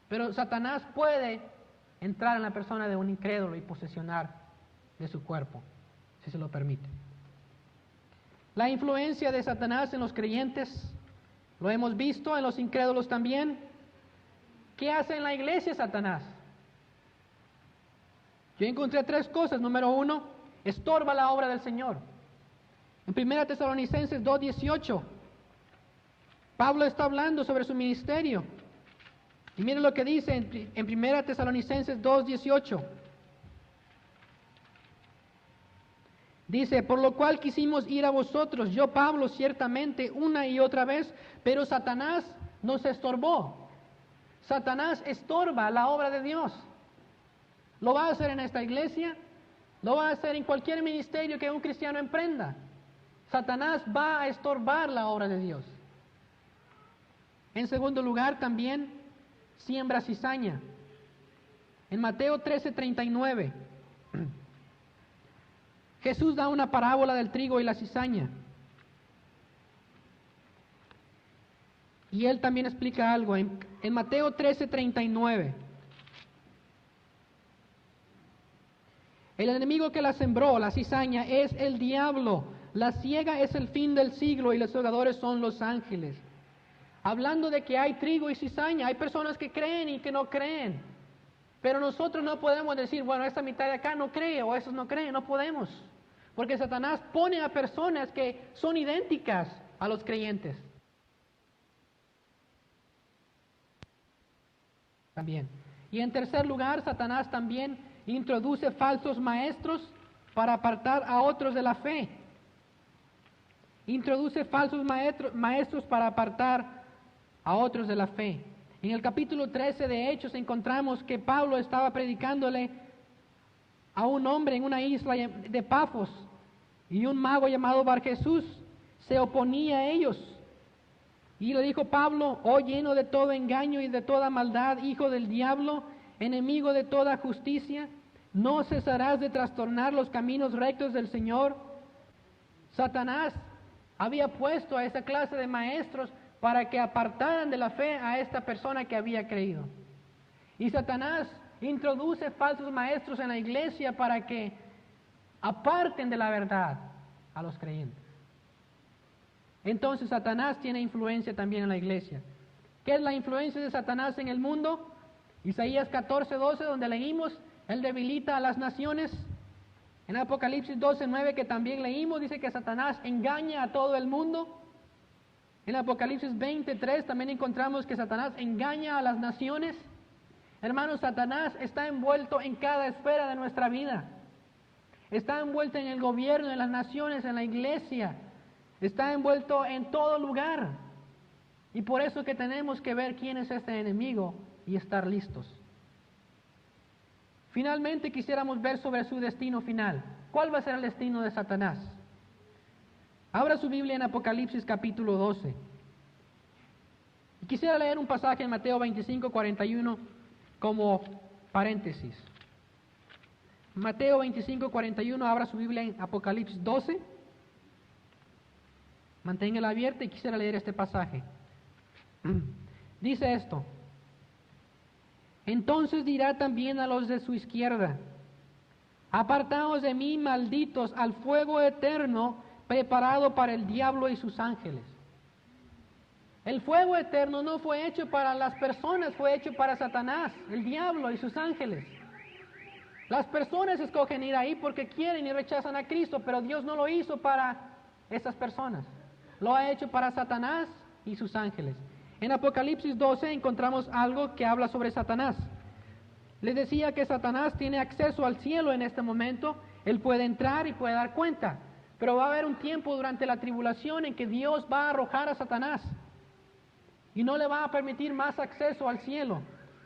Pero Satanás puede entrar en la persona de un incrédulo y posesionar de su cuerpo, si se lo permite. La influencia de Satanás en los creyentes, lo hemos visto en los incrédulos también. ¿Qué hace en la iglesia Satanás? Yo encontré 3 cosas. Número 1, estorba la obra del Señor. En 1 Tesalonicenses 2:18, Pablo está hablando sobre su ministerio. Y miren lo que dice en 1 Tesalonicenses 2:18. Dice, por lo cual quisimos ir a vosotros, yo Pablo ciertamente una y otra vez, pero Satanás nos estorbó. Satanás estorba la obra de Dios. Lo va a hacer en esta iglesia, lo va a hacer en cualquier ministerio que un cristiano emprenda. Satanás va a estorbar la obra de Dios. En segundo lugar, también siembra cizaña. En Mateo 13:39, Jesús da una parábola del trigo y la cizaña. Y él también explica algo en Mateo 13:39. El enemigo que la sembró, la cizaña, es el diablo. La siega es el fin del siglo y los segadores son los ángeles. Hablando de que hay trigo y cizaña, hay personas que creen y que no creen. Pero nosotros no podemos decir, bueno, esta mitad de acá no cree o esos no creen, no podemos. Porque Satanás pone a personas que son idénticas a los creyentes. También. Y en tercer lugar, Satanás también introduce falsos maestros para apartar a otros de la fe. Introduce falsos maestros para apartar a otros de la fe. En el capítulo 13 de Hechos encontramos que Pablo estaba predicándole a un hombre en una isla de Pafos, y un mago llamado Bar Jesús se oponía a ellos. Y le dijo Pablo: oh, lleno de todo engaño y de toda maldad, hijo del diablo, enemigo de toda justicia, ¿no cesarás de trastornar los caminos rectos del Señor? Satanás había puesto a esa clase de maestros para que apartaran de la fe a esta persona que había creído. Y Satanás introduce falsos maestros en la iglesia para que aparten de la verdad a los creyentes. Entonces Satanás tiene influencia también en la iglesia. ¿Qué es la influencia de Satanás en el mundo? Isaías 14:12, donde leímos, él debilita a las naciones. En Apocalipsis 12:9, que también leímos, dice que Satanás engaña a todo el mundo. En Apocalipsis 20:3 también encontramos que Satanás engaña a las naciones. Hermanos, Satanás está envuelto en cada esfera de nuestra vida. Está envuelto en el gobierno, en las naciones, en la iglesia. Está envuelto en todo lugar. Y por eso que tenemos que ver quién es este enemigo y estar listos. Finalmente quisiéramos ver sobre su destino final. ¿Cuál va a ser el destino de Satanás? Abra su Biblia en Apocalipsis capítulo 12. Y quisiera leer un pasaje en Mateo 25:41 como paréntesis. Mateo 25:41, abra su Biblia en Apocalipsis 12. Manténgala abierta y quisiera leer este pasaje. Dice esto: entonces dirá también a los de su izquierda: apartaos de mí, malditos, al fuego eterno preparado para el diablo y sus ángeles. El fuego eterno no fue hecho para las personas, fue hecho para Satanás, el diablo y sus ángeles. Las personas escogen ir ahí porque quieren y rechazan a Cristo, pero Dios no lo hizo para esas personas. Lo ha hecho para Satanás y sus ángeles. En Apocalipsis 12 encontramos algo que habla sobre Satanás. Les decía que Satanás tiene acceso al cielo en este momento. Él puede entrar y puede dar cuenta. Pero va a haber un tiempo durante la tribulación en que Dios va a arrojar a Satanás y no le va a permitir más acceso al cielo.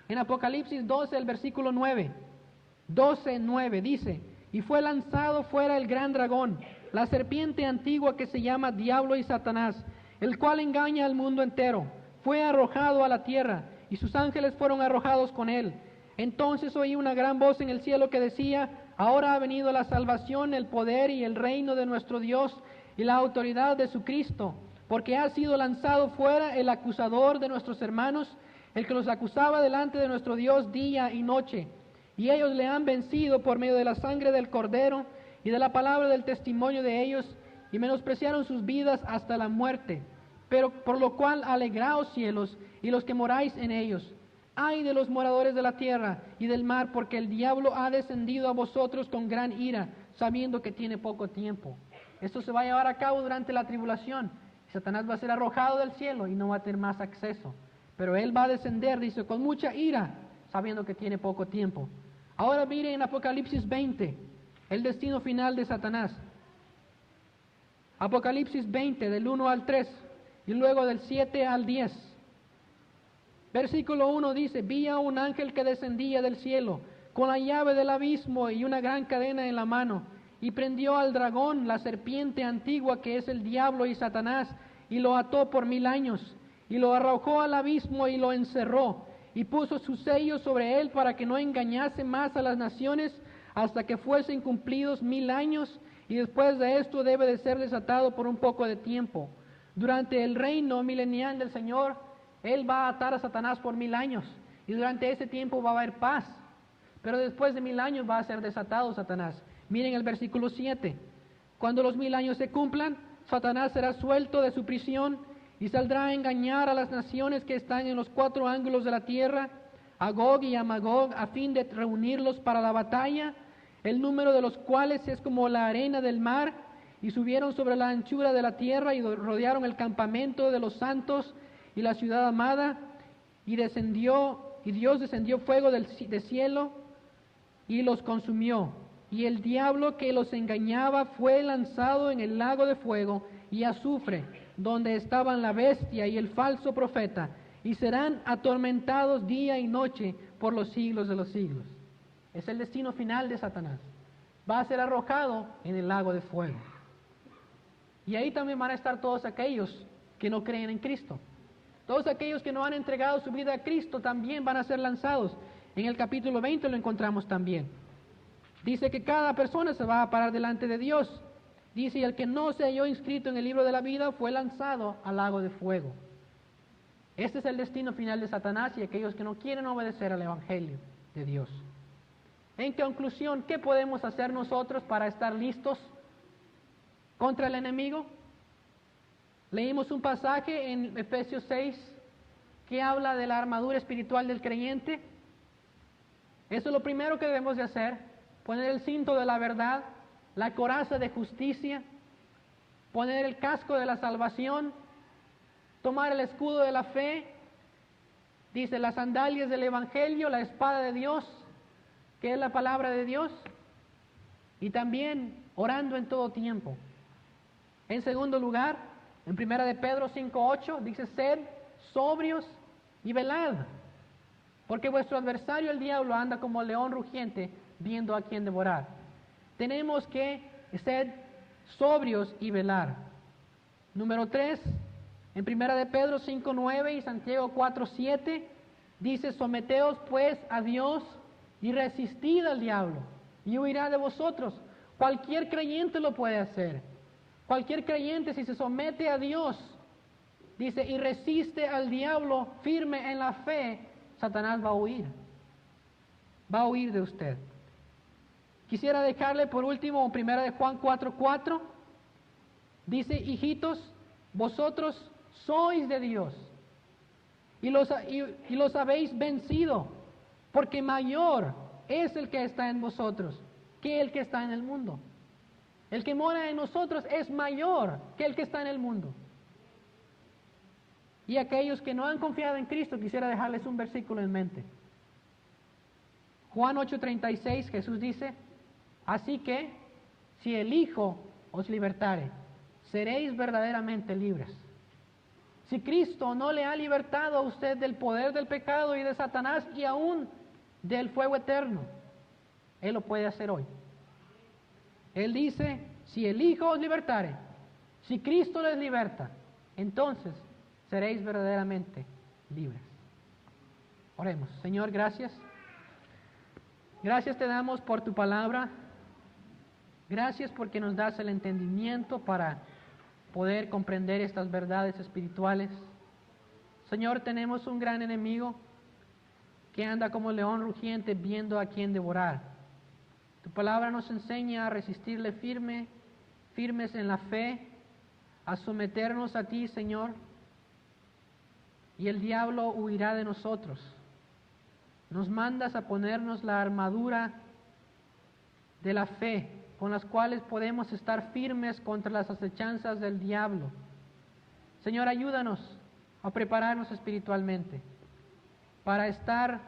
En Apocalipsis 12, el versículo 9, 12:9 dice: y fue lanzado fuera el gran dragón, la serpiente antigua que se llama Diablo y Satanás, el cual engaña al mundo entero. Fue arrojado a la tierra, y sus ángeles fueron arrojados con él. Entonces oí una gran voz en el cielo que decía: ahora ha venido la salvación, el poder y el reino de nuestro Dios y la autoridad de su Cristo, porque ha sido lanzado fuera el acusador de nuestros hermanos, el que los acusaba delante de nuestro Dios día y noche. Y ellos le han vencido por medio de la sangre del Cordero y de la palabra del testimonio de ellos, y menospreciaron sus vidas hasta la muerte. Pero por lo cual alegraos, cielos, y los que moráis en ellos. Ay de los moradores de la tierra y del mar, porque el diablo ha descendido a vosotros con gran ira, sabiendo que tiene poco tiempo. Esto se va a llevar a cabo durante la tribulación. Satanás va a ser arrojado del cielo y no va a tener más acceso. Pero él va a descender, dice, con mucha ira, sabiendo que tiene poco tiempo. Ahora miren en Apocalipsis 20, el destino final de Satanás. Apocalipsis 20, del 1 al 3, y luego del 7 al 10. Versículo 1 dice: vi a un ángel que descendía del cielo, con la llave del abismo y una gran cadena en la mano, y prendió al dragón, la serpiente antigua que es el diablo y Satanás, y lo ató por 1000 años, y lo arrojó al abismo y lo encerró, y puso sus sellos sobre él para que no engañase más a las naciones hasta que fuesen cumplidos 1000 años, y después de esto debe de ser desatado por un poco de tiempo. Durante el reino milenial del Señor, Él va a atar a Satanás por 1000 años, y durante ese tiempo va a haber paz. Pero después de 1000 años va a ser desatado Satanás. Miren el versículo 7. Cuando los 1000 años se cumplan, Satanás será suelto de su prisión y saldrá a engañar a las naciones que están en los 4 ángulos de la tierra, a Gog y a Magog, a fin de reunirlos para la batalla, el número de los cuales es como la arena del mar, y subieron sobre la anchura de la tierra y rodearon el campamento de los santos y la ciudad amada, y Dios descendió fuego del cielo y los consumió. Y el diablo que los engañaba fue lanzado en el lago de fuego y azufre, donde estaban la bestia y el falso profeta, y serán atormentados día y noche por los siglos de los siglos. Es el destino final de Satanás. Va a ser arrojado en el lago de fuego. Y ahí también van a estar todos aquellos que no creen en Cristo. Todos aquellos que no han entregado su vida a Cristo también van a ser lanzados. En el capítulo 20 lo encontramos también. Dice que cada persona se va a parar delante de Dios. Dice, y el que no se halló inscrito en el libro de la vida fue lanzado al lago de fuego. Este es el destino final de Satanás y aquellos que no quieren obedecer al Evangelio de Dios. En conclusión, ¿qué podemos hacer nosotros para estar listos contra el enemigo? Leímos un pasaje en Efesios 6 que habla de la armadura espiritual del creyente. Eso es lo primero que debemos de hacer: poner el cinto de la verdad, la coraza de justicia, poner el casco de la salvación, tomar el escudo de la fe, dice las sandalias del Evangelio, la espada de Dios, que es la palabra de Dios, y también orando en todo tiempo. En segundo lugar, en 1 de Pedro 5:8 dice: sed sobrios y velad, porque vuestro adversario el diablo anda como león rugiente, viendo a quien devorar. Tenemos que ser sobrios y velar. Número 3, en 1 de Pedro 5:9 y Santiago 4:7 dice: someteos pues a Dios y resistid al diablo y huirá de vosotros. Cualquier creyente lo puede hacer. Cualquier creyente, si se somete a Dios, dice, y resiste al diablo firme en la fe, Satanás va a huir. Va a huir de usted. Quisiera dejarle por último 1 de Juan 4:4. Dice: hijitos, vosotros sois de Dios y los habéis vencido, porque mayor es el que está en vosotros que el que está en el mundo. El que mora en nosotros es mayor que el que está en el mundo. Y aquellos que no han confiado en Cristo, quisiera dejarles un versículo en mente. Juan 8:36, Jesús dice: así que, si el Hijo os libertare, seréis verdaderamente libres. Si Cristo no le ha libertado a usted del poder del pecado y de Satanás y aún del fuego eterno, Él lo puede hacer hoy. Él dice: si el Hijo os libertare, si Cristo les liberta, entonces seréis verdaderamente libres. Oremos. Señor, gracias. Gracias te damos por tu palabra. Gracias porque nos das el entendimiento para poder comprender estas verdades espirituales. Señor, tenemos un gran enemigo que anda como león rugiente viendo a quien devorar. Tu palabra nos enseña a resistirle firmes en la fe, a someternos a ti, Señor, y el diablo huirá de nosotros. Nos mandas a ponernos la armadura de la fe, con las cuales podemos estar firmes contra las acechanzas del diablo. Señor, ayúdanos a prepararnos espiritualmente para estar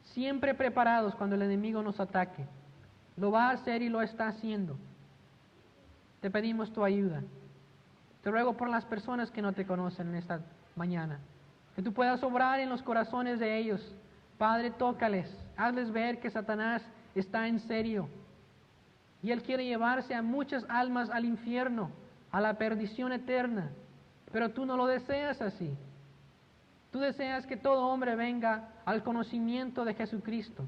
siempre preparados cuando el enemigo nos ataque. Lo va a hacer y lo está haciendo. Te pedimos tu ayuda. Te ruego por las personas que no te conocen en esta mañana, que tú puedas obrar en los corazones de ellos. Padre, tócales, hazles ver que Satanás está en serio y él quiere llevarse a muchas almas al infierno, a la perdición eterna, pero tú no lo deseas así. Tú deseas que todo hombre venga al conocimiento de Jesucristo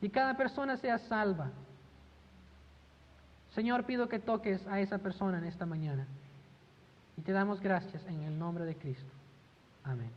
y cada persona sea salva. Señor, pido que toques a esa persona en esta mañana. Y te damos gracias en el nombre de Cristo. Amén.